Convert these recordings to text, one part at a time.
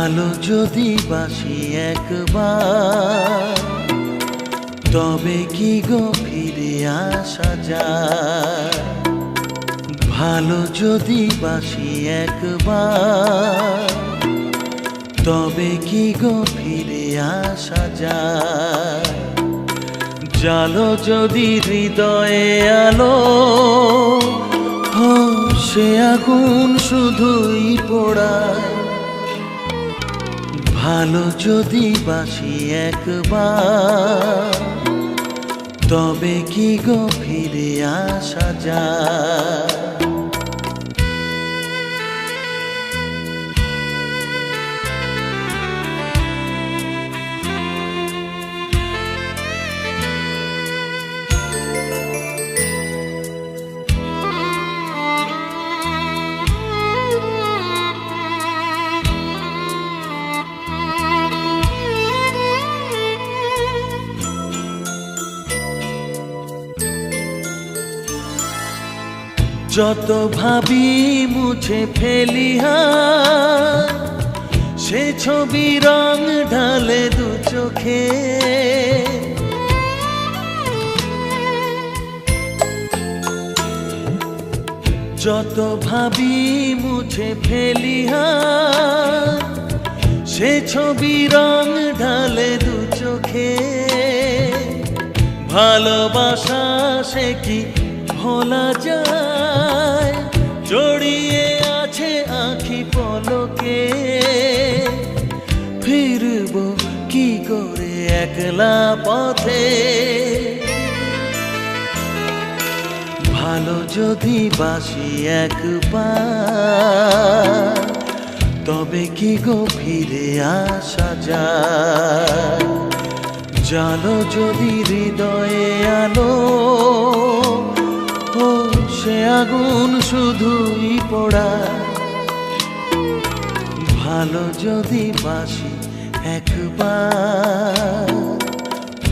ভালো যদি বাসি একবার, তবে কি গো ফিরে আসা যায়? ভালো যদি বাসি একবার, তবে কি গো ফিরে আসা যায়? জালো যদি হৃদয়ে আলো, সে আগুন শুধুই পোড়ায়। ভালো যদি বাসি একবার, তবে কি গো ফিরে আসা যায়? যত ভাবি মুছে ফেলি সে ছবি রং ঢালে দু চোখে। যত ভাবি মুছে ফেলি সে ছবি রং ঢালে দু চোখে। ভালোবাসা সে কি ভোলা যায়? জড়িয়ে আছে আঁখি পলকে। ফিরবো কি করে একলা পথে? ভালো যদি বাসি একবার, তবে কি গো ফিরে আসা যায়? জালো যদি হৃদয়ে আলো, সে আগুন শুধুই পোড়ায়। ভালো যদি বাসি একবার,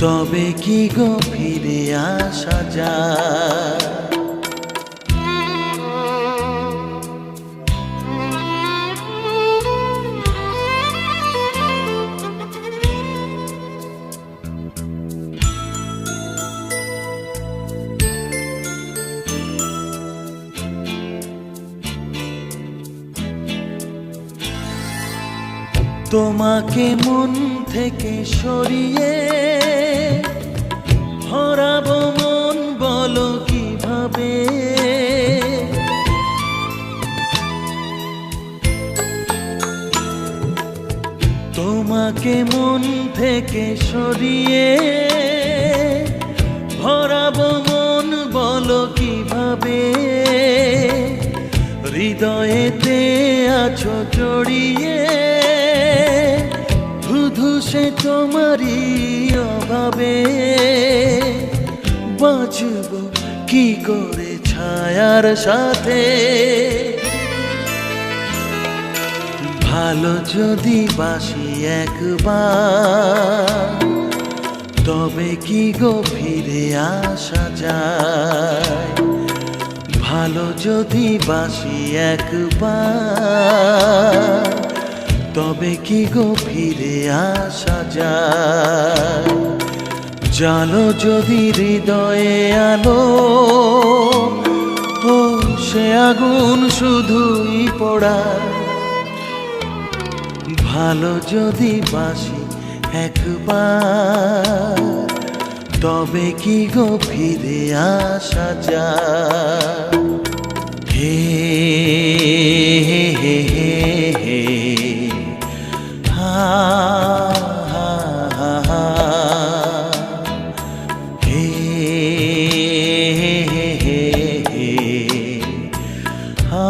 তবে কি গো ফিরে আসা যায়? তোমাকে মন থেকে সরিয়ে হারাবো মন, বলো কিভাবে? তোমাকে মন থেকে সরিয়ে হারাবো মন, বলো কিভাবে? হৃদয়েতে আছো জড়িয়ে, শুধু সে তোমারই অভাবে। বাঁচব কি করে ছায়ার সাথে? ভালো যদি বাসি একবার, তবে কি গো ফিরে আসা যায়? ভালো যদি বাসি একবার, তবে কি গো ফিরে আসা যায়? জালো যদি হৃদয়ে আলো, সে আগুন শুধুই পোড়ায়। ভালো যদি বাসি একবার, তবে কি গো ফিরে আসা যায়? হে হে হে হে হে, হা হা হা হা, হে হে হে হে, হা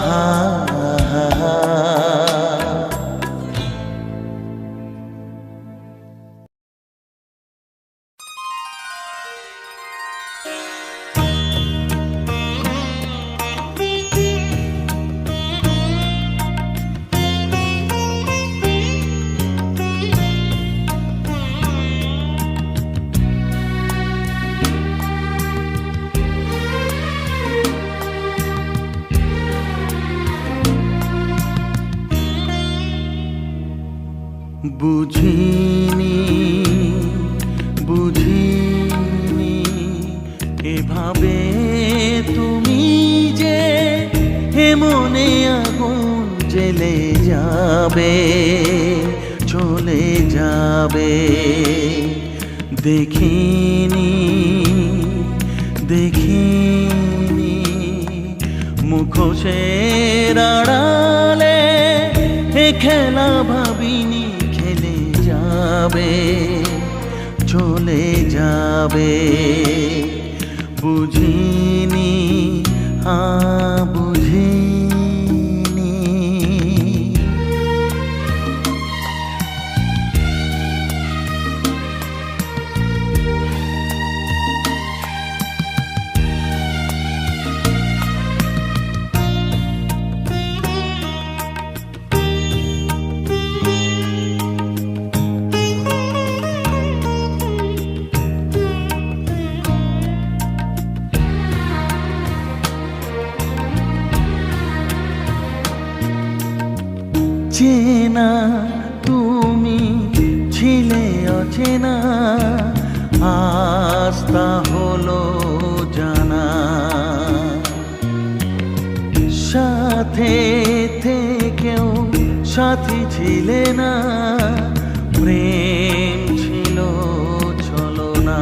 হা হা হা। বুঝিনি বুঝিনি এভাবে তুমি যে মনে আগুন জ্বেলে যাবে, চলে যাবে। দেখিনি দেখিনি মুখোশের আড়ালে খেলা ভাবিনি খেলে যাবে, চলে যাবে। বুঝিনি বুঝিনি। চেনা তুমি ছিলে অচেনা, আস্থা হলো জানা। সাথে থেকেও সাথী ছিলে না, প্রেম ছিল ছলনা।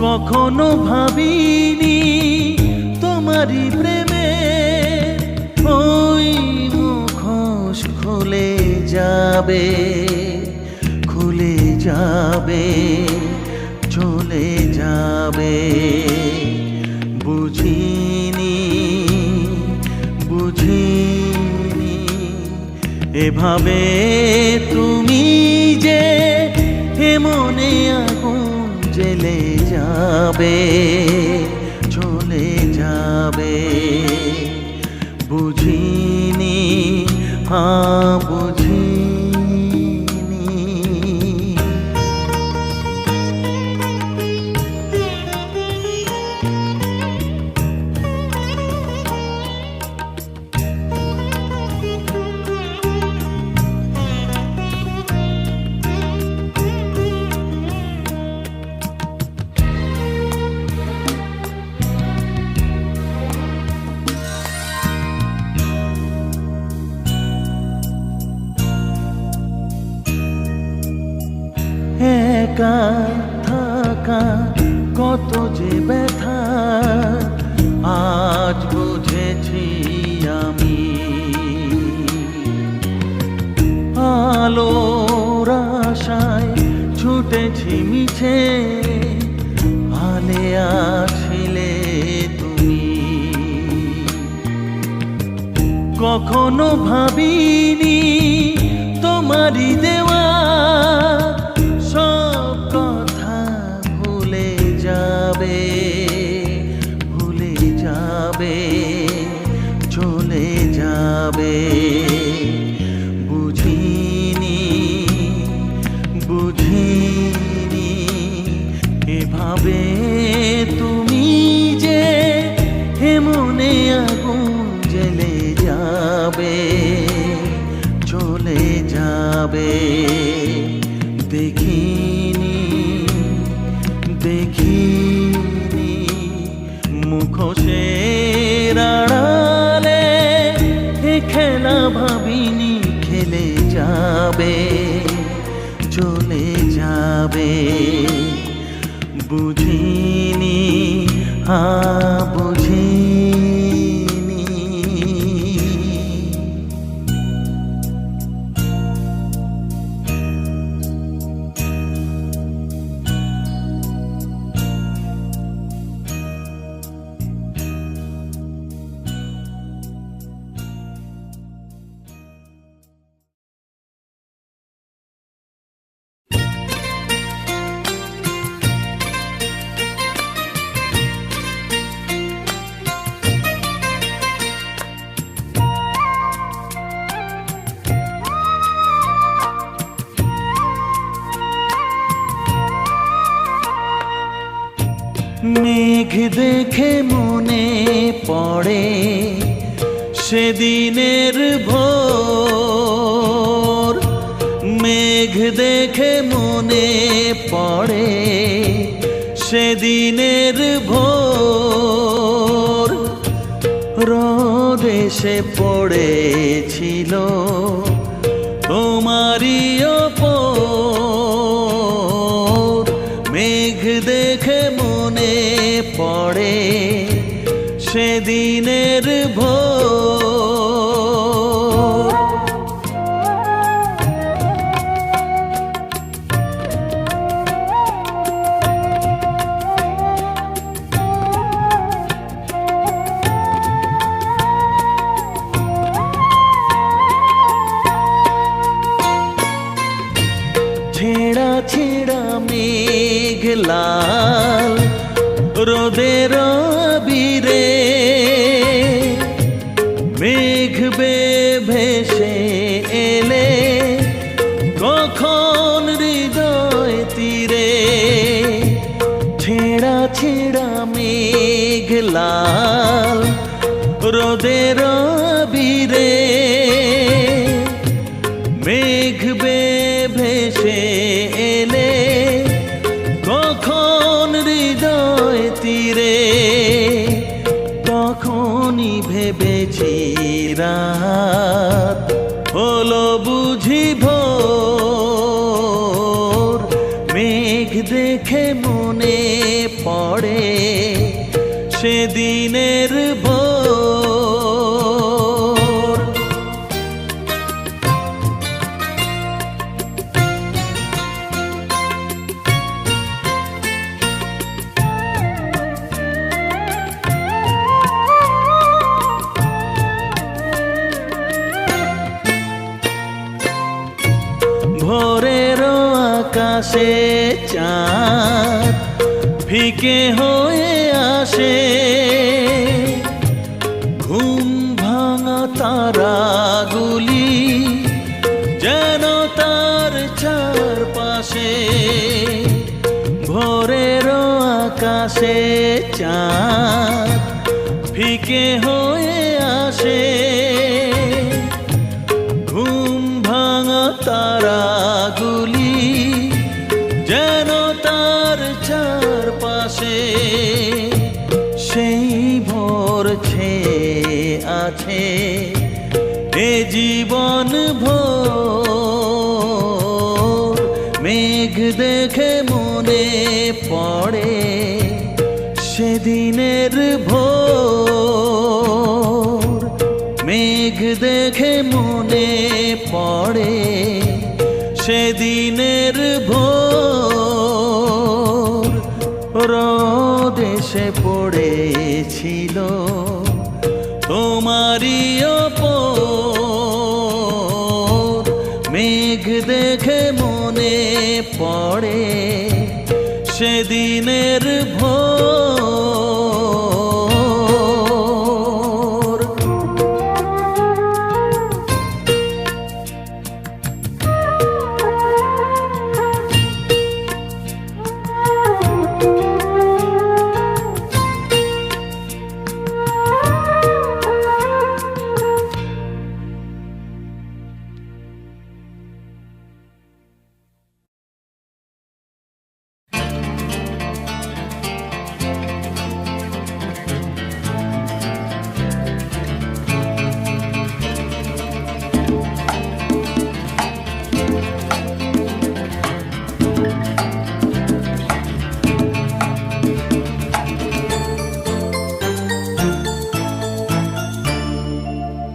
কখনো ভাবিনি তোমারই প্রেমে ওই মুখোশ খুলে যাবে, খুলে যাবে, চলে যাবে। বুঝিনি বুঝিনি এভাবে তুমি যে মনে আগুন জ্বেলে যাবে, চলে যাবে। বুঝিনি বুঝিনি। একা থাকা কত যে ব্যথা আজ বুঝেছি আমি। আলোর আশায় ছুটেছি মিছে, আলে আছিলে তুমি। কখনো ভাবিনি তোমারই দেওয়া সব কথা ভুলে যাবে, ভুলে যাবে, চলে যাবে। বুঝিনি বুঝিনি এভাবে তুমি যে মনে আগুন জ্বেলে যাবে, চলে যাবে। দেখিনি দেখিনি মুখোশের আড়ালে খেলা ভাবিনি খেলে যাবে, চলে যাবে। বুঝিনি বুঝিনি। মেঘ দেখে মনে পড়ে সেদিনের ভোর, দেখে মনে পড়ে সেদিনের ভোর, রোদ এসে পড়েছিল তোমারই ওপর। মেঘ দেখে মনে পড়ে সেদিনের ভোর। ছেঁড়া ছেঁড়া মেঘ লাল রোদের আবিরে, মেঘ ভেসে এলে কখন হৃদয় তীরে। ছেঁড়া ছেঁড়া মেঘ লাল রোদের আবিরে, মেঘ ভেসে এলে কখন হৃদয় তীরে। তখনই ভেবেছি রাত হলো বুঝি ভোর। মেঘ দেখে মনে পড়ে সেদিনের ভোর। ভোরের আকাশে চাঁদ ফিকে হয়ে আসে, ঘুম ভাঙা তারাগুলি যেন তার চারপাশে। ভোরের আকাশে চাঁদ ফিকে হয়ে আসে, ঘুম ভাঙা তারাগুলি যেন তার চারপাশে। সেই ভোর ছেয়ে আছে এ জীবন ভোর। মেঘ দেখে মনে পড়ে সেদিনের ভোর। মেঘ দেখে মনে পড়ে সেদিনের ভোর। রোদ এসে পড়েছিল তোমারই ওপর। মেঘ দেখে মনে পড়ে সেদিনের ভোর।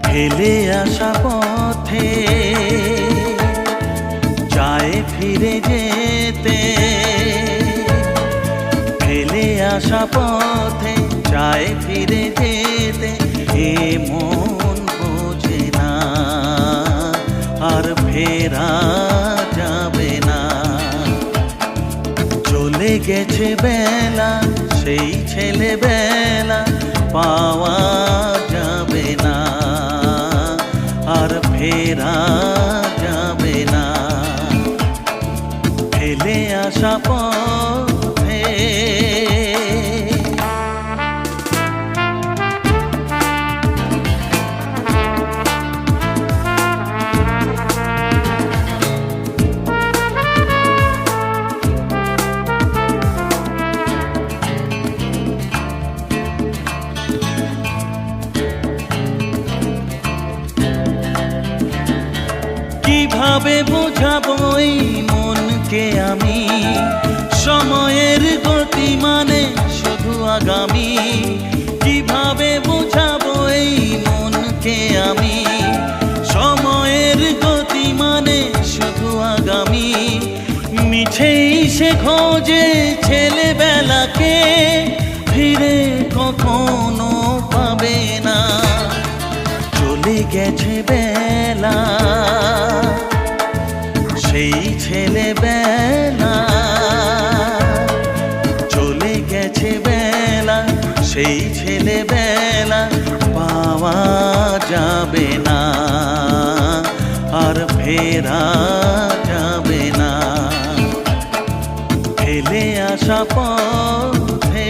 ফেলে আসা পথে চায় ফিরে যেতে, ফেলে আসা পথে চায় ফিরে যেতে। এ মন বোঝে না আর ফেরা যাবে না। চলে গেছে বেলা সেই ছেলেবেলা, পাওয়া যাবে না আর ফেরা যাবে না। ফেলে আসা পথে কিভাবে বোঝাবো এই মনকে আমি, সময়ের গতি মানে শুধু আগামী। কিভাবে বোঝাবো এই মনকে আমি, সময়ের গতি মানে শুধু আগামী। মিছেই সে খোঁজে ছেলেবেলাকে, ফিরে কখনো পাবে না। চলে গেছে বেলা, সেই ছেলেবেলা। চলে গেছে বেলা, সেই ছেলেবেলা পাওয়া যাবে না, আর ফেরা যাবে না। ফেলে আসা পথে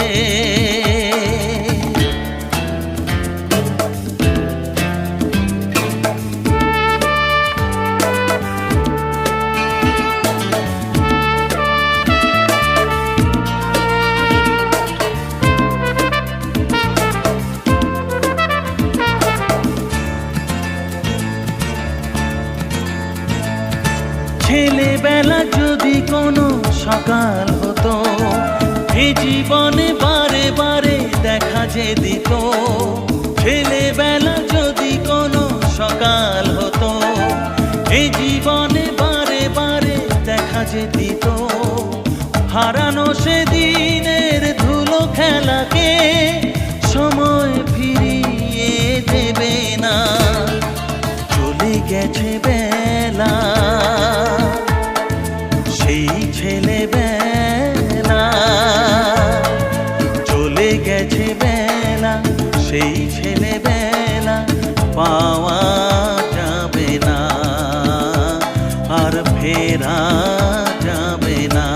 ছেলেবেলা যদি কোনো সকাল হতো, এ জীবনে বারে বারে দেখা যে দিত। ছেলেবেলা যদি কোনো সকাল হতো, এ জীবনে বারে বারে দেখা যে দিত। হারানো সেদিনের ধুলো খেলাকে সময় ফিরিয়ে দেবে না। চলে গেছে বেলা, সেই ছেলেবেলা। চলে গেছে বেলা, সেই ছেলেবেলা পাওয়া যাবে না, আর ফেরা যাবে না।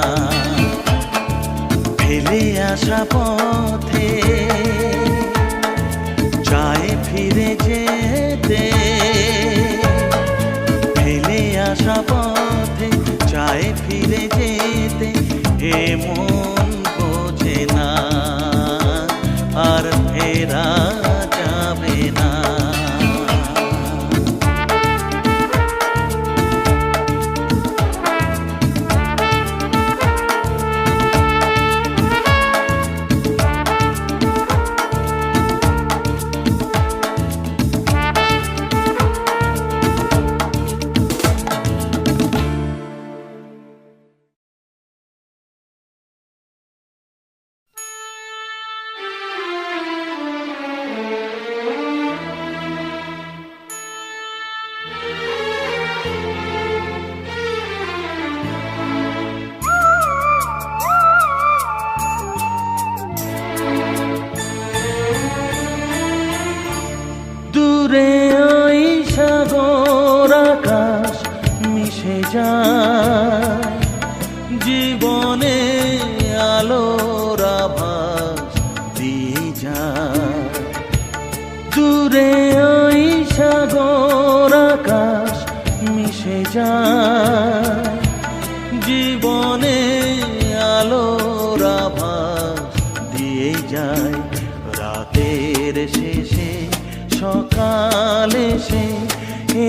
ফেলে আসা পথে চায় ফিরে যেতে, ফেলে আসা পথে চায় ফিরে যেতে। এমন বোঝে না, আর ফেরা যাবে না। দূরে ওই সাগর আকাশ মিশে যায়, জীবনে আলোর আভাস দিয়ে যায়। দূরে ওই সাগর আকাশ মিশে যায়, জীবনে আলোর আভাস দিয়ে যায়। রাতের শেষে সকাল এসে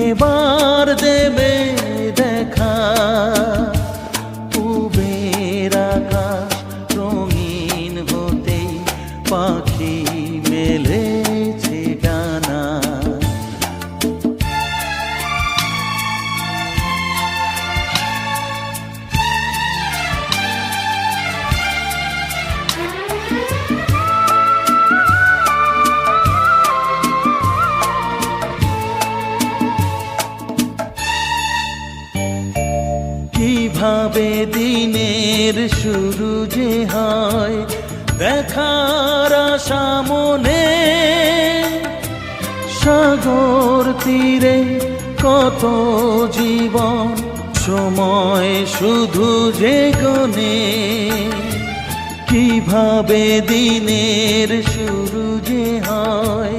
এবার দেবে দেখা, পুবের আকাশ রঙিন হতে পাখি মেলেছে ডানা। কিভাবে দিনের শুরু যে হয় দেখার আশা মনে, সাগর তীরে কত জীবন সময় শুধু যে গনে। কিভাবে দিনের শুরু যে হয়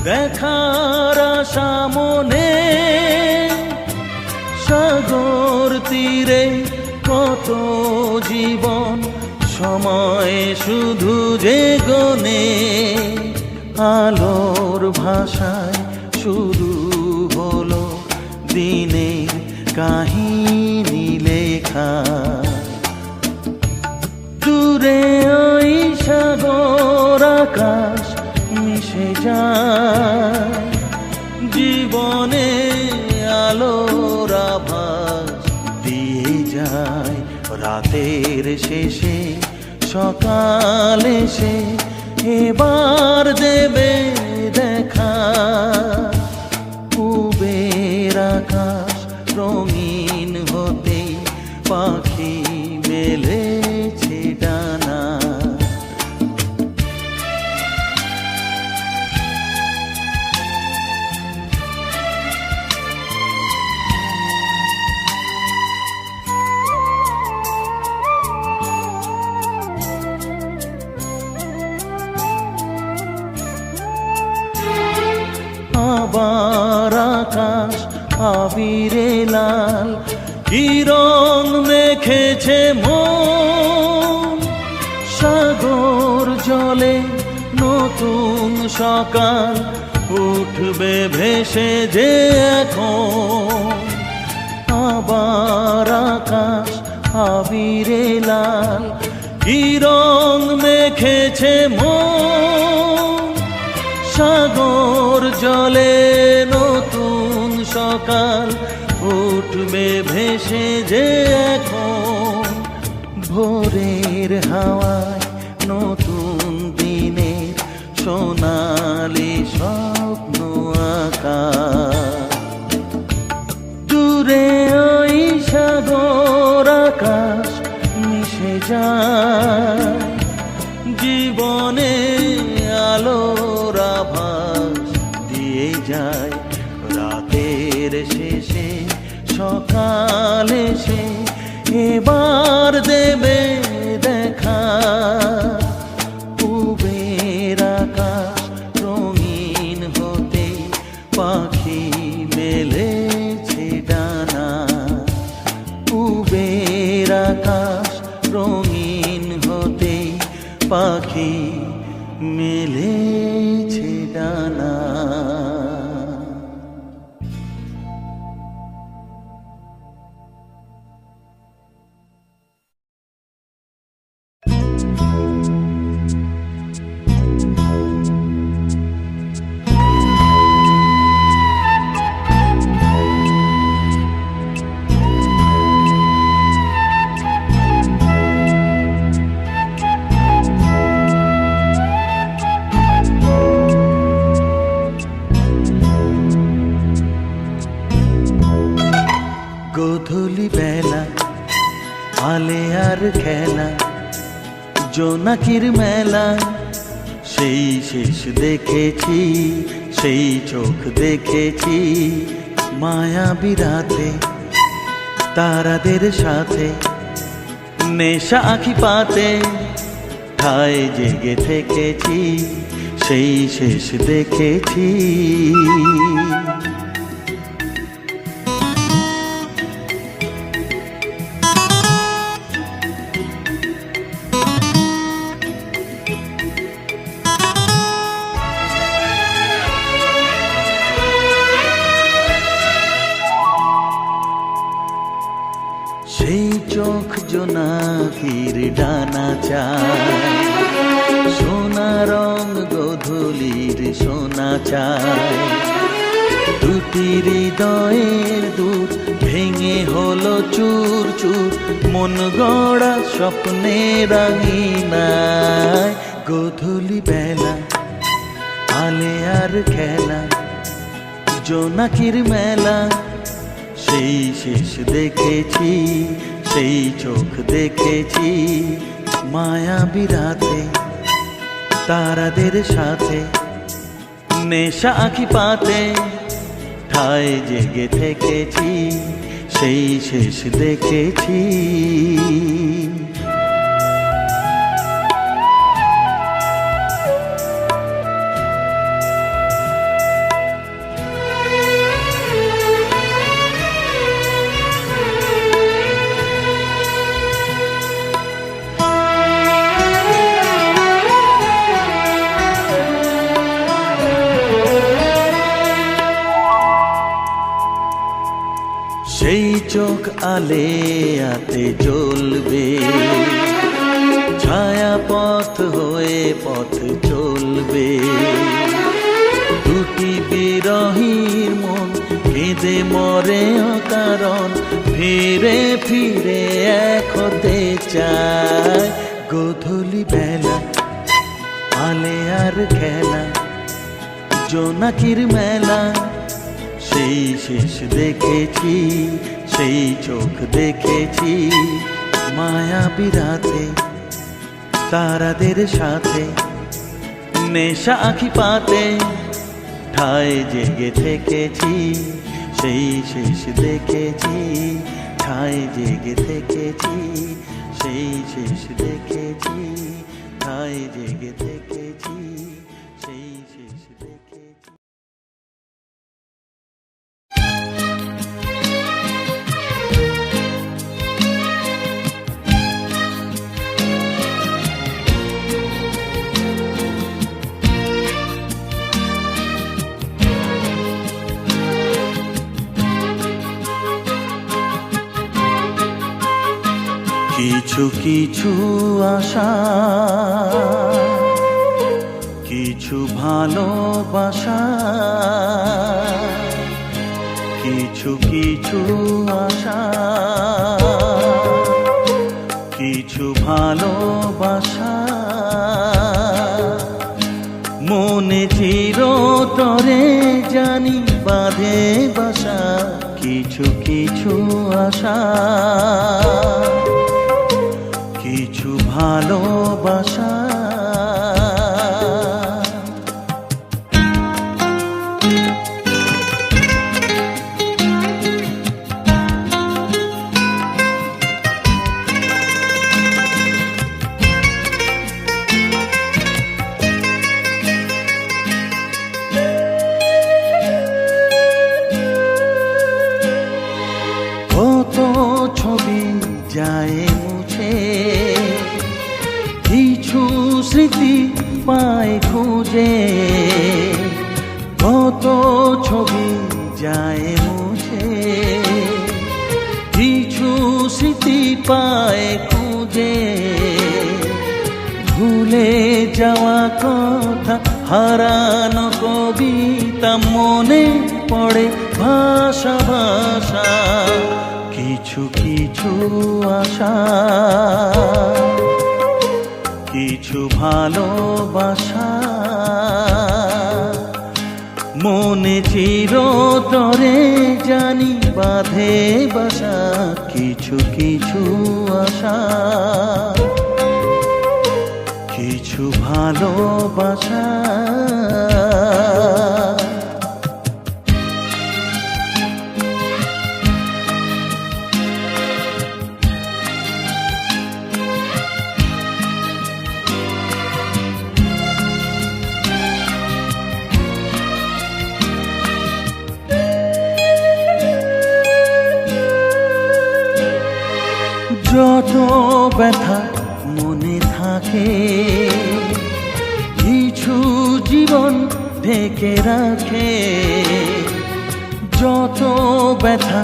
দেখার আশা মনে, সাগর তীরে কত জীবন সময় শুধু যে গনে। আলোর ভাষায় শুরু হলো দিনের কাহিনী লেখা। দূরে ওই সাগর আকাশ মিশে যায়, জীবনে আলোর আভাস দিয়ে যায়। রাতের শেষে সকাল এসে এবার দেবে দেখা, পূবের আকাশ রঙিন হতে পাখি মেলেছে ডানা। আবার আকাশ আবিরে লাল, কি রং মেখেছে মন। সাগর জলে নতুন সকাল উঠবে ভেসে যে এখন। আবার আকাশ আবিরে লাল, কি রং মেখেছে মন। সাগর জলে নতুন সকাল উঠবে ভেসে যে এখন। ভোরের হাওয়ায় নতুন দিনের সোনালি স্বপ্ন আঁকা। দূরে ওই সাগর আকাশ মিশে যায়, জীবনে আলোর আভাস দিয়ে যায়। রাতের শেষে সকাল এসে এবার দেবে দেখা, পূবের আকাশ রঙিন হতে পাখি মেলেছে ডানা। পূবের আকাশ রঙিন হতে পাখি মেলেছে ডানা। গোধূলি বেলা আলে আর খেলা, জোনাকির মেলা সেই শেষ দেখেছি, সেই চোখ দেখেছি। মায়াবী রাতে তারাদের সাথে নেশা আঁখি পাতে ঠায় জেগে থেকেছি, সেই শেষ দেখেছি। সেই চোখ জোনাকির ডানা চায়, সোনা রং গোধূলির সোনা চায়। দুটি হৃদয়ের দুধ ভেঙে হলো চুর চুর, মন গড়া স্বপ্নের রাঙিনায়। গোধূলি বেলা আলে আর খেলা, জোনাকির মেলা সেই শেষ দেখেছি, সেই চোখ দেখেছি। মায়াবী রাতে তারাদের সাথে নেশা আঁখি পাতে ঠায় জেগে থেকেছি, সেই শেষ দেখেছি। সেই আলেয়াতে জ্বলবে, ছায়া পথ হয়ে পথ চলবে। দুটি বিরহীর মন কেঁদে মরে অকারণ, ফিরে ফিরে এক হতে চায়। গোধূলি বেলা আলেয়ার খেলা, জোনাকির মেলা, সেই শেষ দেখেছি, সেই চোখ দেখেছি। মায়াবী রাতে তারাদের সাথে, নেশা আঁখি পাতে ঠায় জেগে থেকেছি, সেই শেষ দেখেছি, ঠায় জেগে থেকেছি, সেই শেষ দেখেছি, ঠায় জেগে থেকেছি, সেই শেষ দেখেছি। কিছু কিছু আশা, কিছু ভালোবাসা, কিছু কিছু আশা, কিছু ভালোবাসা, মনে চিরতরে জানি বাঁধে বাসা। কিছু কিছু আশা, কিছু ভালোবাসা, কত ছবি যায় মুছে, কিছু স্মৃতি পায় খুঁজে। কত ছবি যায় মুছে, কিছু স্মৃতি পায় খুঁজে। ভুলে যাওয়া কথা, হারানো কবিতা মনে পড়ে ভাষা ভাষা। কিছু কিছু আশা, কিছু ভালোবাসা, মনে চিরতরে জানি বাঁধে বাসা। কিছু কিছু আশা, কিছু ভালোবাসা, যত ব্যথা মনে থাকে, কিছু জীবন ঢেকে রাখে। যত ব্যথা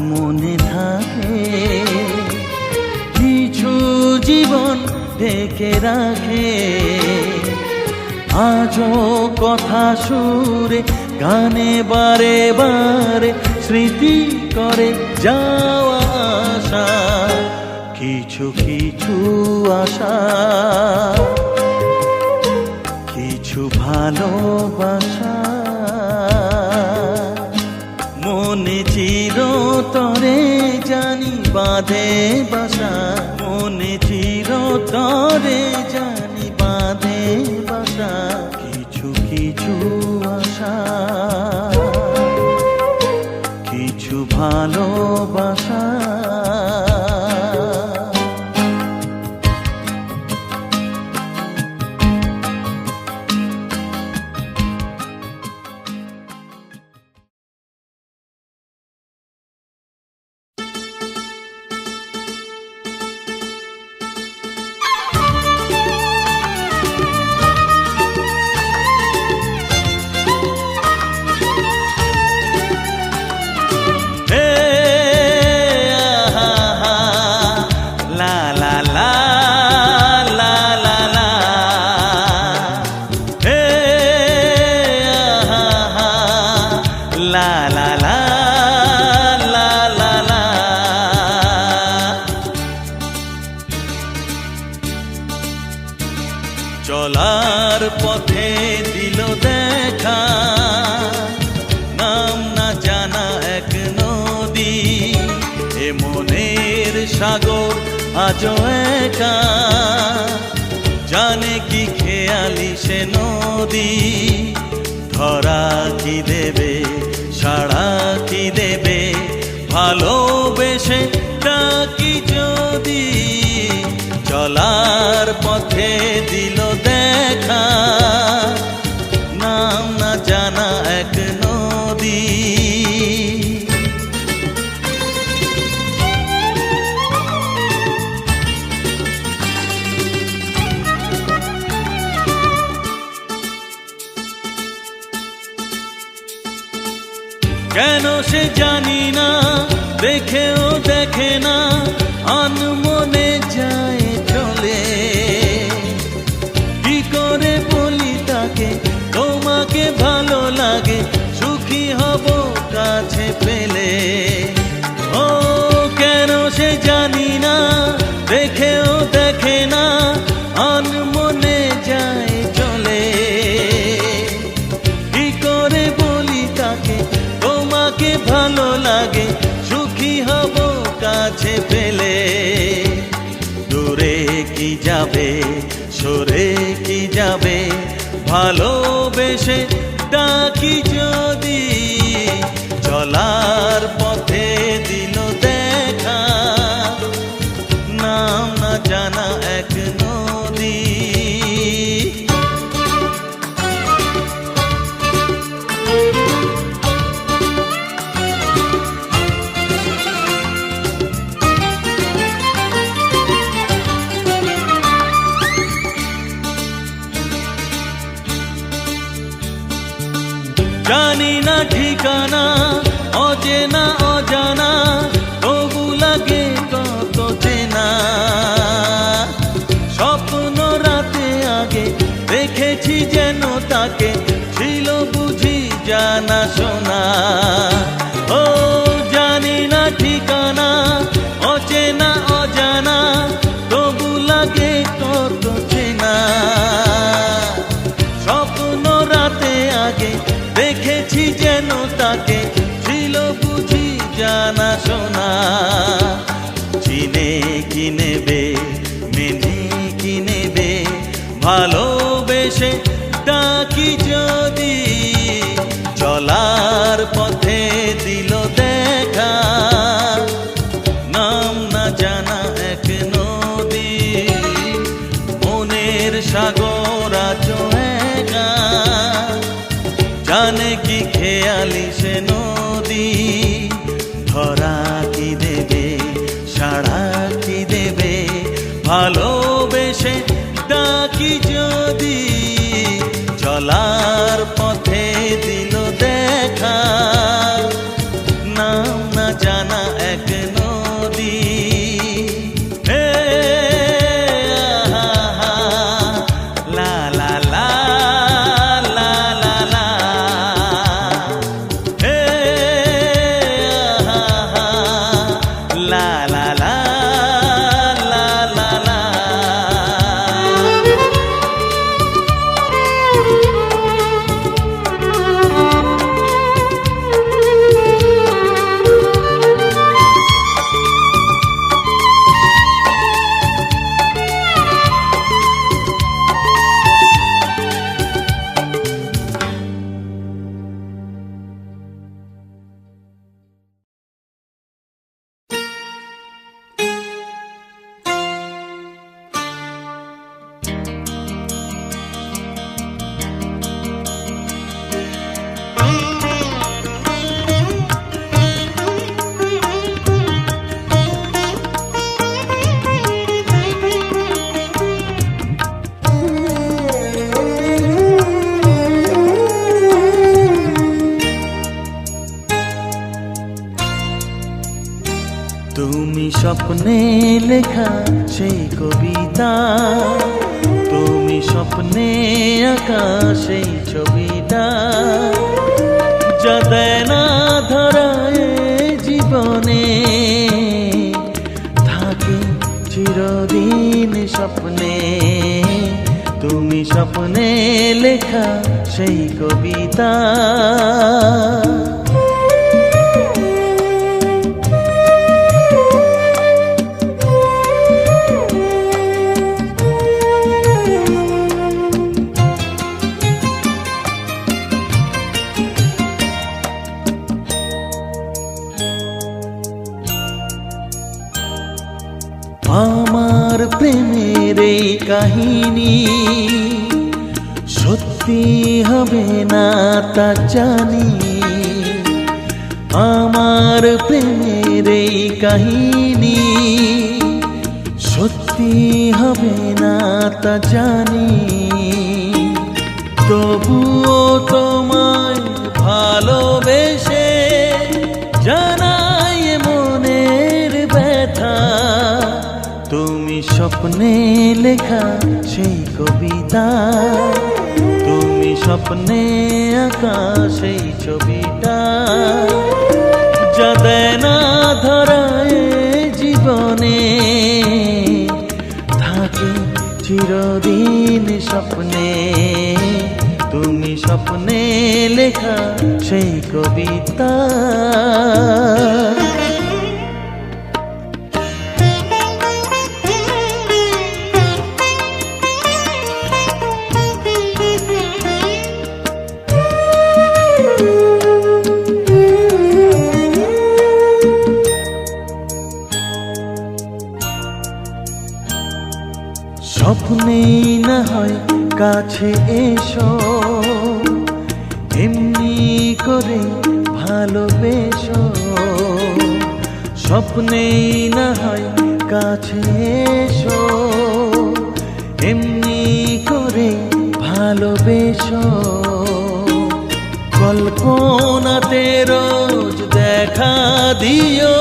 মনে থাকে, কিছু জীবন ঢেকে রাখে। আজও কথা সুরে গানে বারে বারে স্মৃতি করে যাওয়া আশা। কিছু কিছু আশা, কিছু ভালোবাসা, মনে চিরতরে জানি বাঁধে বাসা। মনে চিরতরে জানি বাঁধে বাসা। কিছু কিছু আশা, কিছু ভালোবাসা, চলার পথে দিল দেখা, নাম না জানা এক নদী, এ মনের সাগর আজও একা, জানে কি খেয়ালি সে নদী। ধরা কি দেবে, সাড়া কি দেবে, ভালোবেসে ডাকি যদি, চলার পথে দিল দেখা, নাম না জানা এক নদী। কেন সে জানি না, দেখেও দেখে না, আনমনে যায় চলে। কি করে বলি তাকে তোমাকে ভালো লাগে, সুখী হব কাছে পেলে। ও কেন সে জানি না, দেখেও দেখে না, আনমনে যায় চলে। কি করে বলি তাকে তোমাকে ভালো লাগে, সুখী হব কাছে পেলে। দূরে কি যাবে, সরে কি যাবে, ভালোবেসে ডাকি যদি, চলার পথে দিল দেখা, নাম না জানা এক নদী। জানি না ঠিকানা, অচেনা অজানা, তবু লাগে কত চেনা। স্বপ্ন রাতে আগে দেখেছি যেন তাকে, ছিল বুঝি জানা শোনা। ও জানি না ঠিকানা, অচেনা অজানা, তবু লাগে কত চেনা। স্বপ্ন রাতে আগে দেখেছি যেন তাকে, ছিল বুঝি জানা শোনা। চিনে কি নেবে, মেনে কি নেবে, ভালোবেসে ডাকি যদি, চলার পথে দিল দেখা, নাম না জানা এক নদী। মনের সাগর আজও একা, জানে কি খেয়ালি সে নদী। ধরা কি দেবে, সাড়া কি দেবে, ভালোবেসে ডাকি যদি, চলার পথে দিল দেখা, নাম না জানা এক নদী। হে আহা, লা লা লা লা লা লা, হে আহা, লা লা লা লা লা লা। তুমি স্বপ্নে লেখা সেই কবিতা, তুমি স্বপ্নে আঁকা সেই ছবিটা, যা দেয় না ধরায় জীবনে, থাকে চিরদিন স্বপ্নে। তুমি তুমি স্বপ্নে লেখা সেই কবিতা। আমার প্রেমের এই কাহিনী সত্যি হবে না তা জানি, আমার প্রেমের এই কাহিনী সত্যি হবে না তা জানি। তবুও তোমায় ভালোবেসে জানাই মনের ব্যথা, তুমি স্বপ্নে লেখা সেই কবিতা, তুমি স্বপ্নে আঁকা সেই ছবিটা, যা দেয় না ধরায় জীবনে, থাকে চিরদিন স্বপ্নে। তুমি স্বপ্নে লেখা সেই কবিতা। স্বপ্নেই না হয় কাছে এসো, এমনি করে ভালোবেসো। স্বপ্নেই না হয় কাছে এসো, এমনি করে ভালোবেসো। কল্পনাতে রোজ দেখা দিও,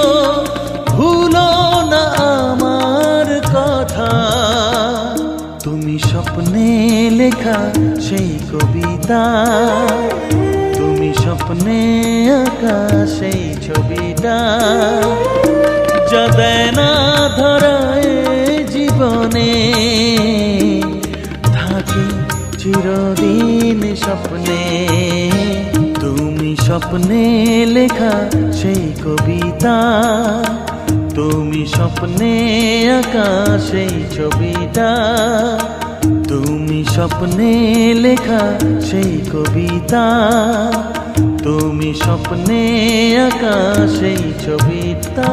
ভুলো না আমার কথা। তুমি স্বপ্নে লেখা সেই কবিতা, তুমি স্বপ্নে আঁকা সেই ছবিটা, যা দেয় না ধরায় জীবনে, থাকে চিরদিন স্বপ্নে। তুমি স্বপ্নে লেখা সেই কবিতা, তুমি স্বপ্নে আঁকা সেই ছবিটা, তুমি স্বপ্নে লেখা সেই কবিতা, তুমি স্বপ্নে আঁকা সেই ছবিটা।